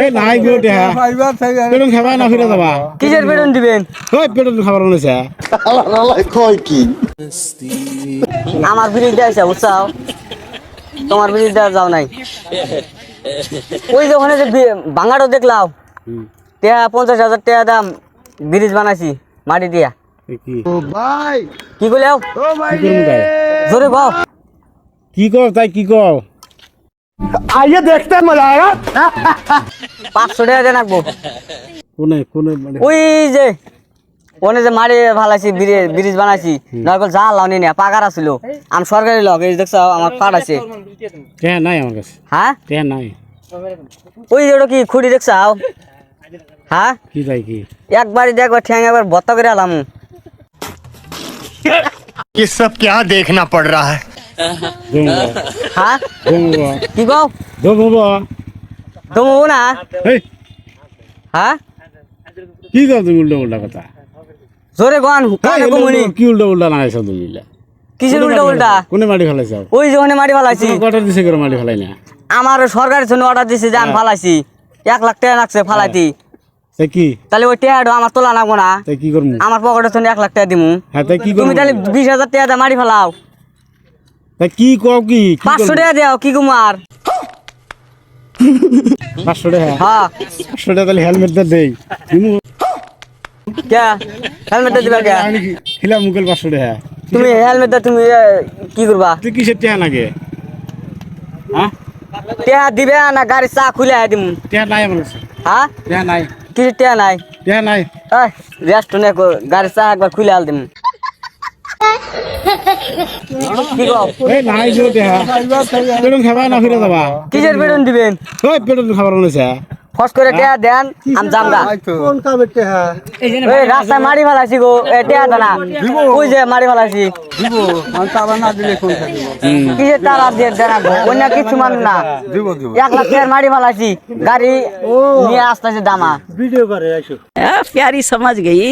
এই নাই গো দেহা পেটন খাবা না ফিরে যাবা কিসের বেতন দিবেন ওই পেটন খাবার বলেছে আমার বিরিজ দেওয়া বুঝছাও তোমার বিরিজ দেওয়া যাও নাই ওই যে ওখানে যে ভাঙাটো দেখলাম টেয়া 50,000 টাকা দাম ব্রিজ বানাইছি মাটি দিয়া কি কি কইলাও জোরে বাও কি কও তাই কি কও आइए देखते हैं मजा आएगा 500 টাকা দেন রাখবো কোনে কোনে মানে ওই যে ওনে যে মাটি ভালাইছি ব্রিজ বানাইছি নরকল যা লাউনি না পাকার আছিল আমি সরকারি লোক এই দেখছ আমার কার্ড আছে টেহা নাই আমার কাছে হ্যাঁ টেহা নাই ওই যেটা কি খুঁড়ি দেখছাও হ্যাঁ কি তাই কি একবারই দেখবার ঠ্যাং একবার বত্তা করে আলাম ये सब क्या देखना पड़ रहा है দমবা হ্যাঁ দমবা কি কও দমবা দমু না এই হ্যাঁ কি কও তুমি উল্টা উল্টা কথা জোরে গান কানে কমুনি কি উল্টা উল্টা লাগাইছো তুমি কিসের উল্টা উল্টা কোনে মাটি ফেলাইছো ওই যে ওখানে মাটি ফালাইছি কটার দিছে করে মাটি ফেলাই না আমার সরকারের জন্য অর্ডার দিছে যে আমি ফালাইছি 1 লাখ টাকা লাগছে ফালাইতি তাই কি তাহলে ওই টাকাটা আমার তোলা লাগবো না তাই কি করমু আমার পকেটের জন্য 1 লাখ টাকা দিমু হ্যাঁ তাই কি তুমি করমু তাহলে 20,000 টাকা দিয়ে মাটি ফেলাও তাই কি কও কি 500 টাকা দাও কি কুমার 500 টাকা হ্যাঁ 500 টাকা তাহলে হেলমেট দে দেই তুমি কে হেলমেট দিবা কে খিলা মুকেল 500 টাকা তুমি হেলমেট তুমি কি করবা তুই কিসের টাকা লাগে হ্যাঁ টাকা দিবে না গাড়ি চা খুলে দিমু টাকা নাই আমার কাছে হ্যাঁ টাকা নাই কিছু টাকা নাই টাকা নাই এই রেস্টুরেন্টে গাড়ি চা একবার খুলে আল দিমু কি কও এই নাই গো টাকা পেটন খাবা না ফিরে যাবা কিসের বেতন দিবেন ওই পেটন খাবার বলেছে ফস করে টাকা দেন আমি জামগা कौन का बेटे है এই রাস্তায় মারি ফেলাইছি গো এ টাকা দানা ওই যে মারি ফেলাইছি दीबो हम ताबा ना दिले कौन का दीबो কিসের তারা দিয়ে দেনা গো অন্য কিছু মান না दीबो दीबो 1 লাখ টাকার মারি ফেলাইছি গাড়ি নিয়ে আসতেছে দামা वीडियो करे ऐसो प्यारी समझ गई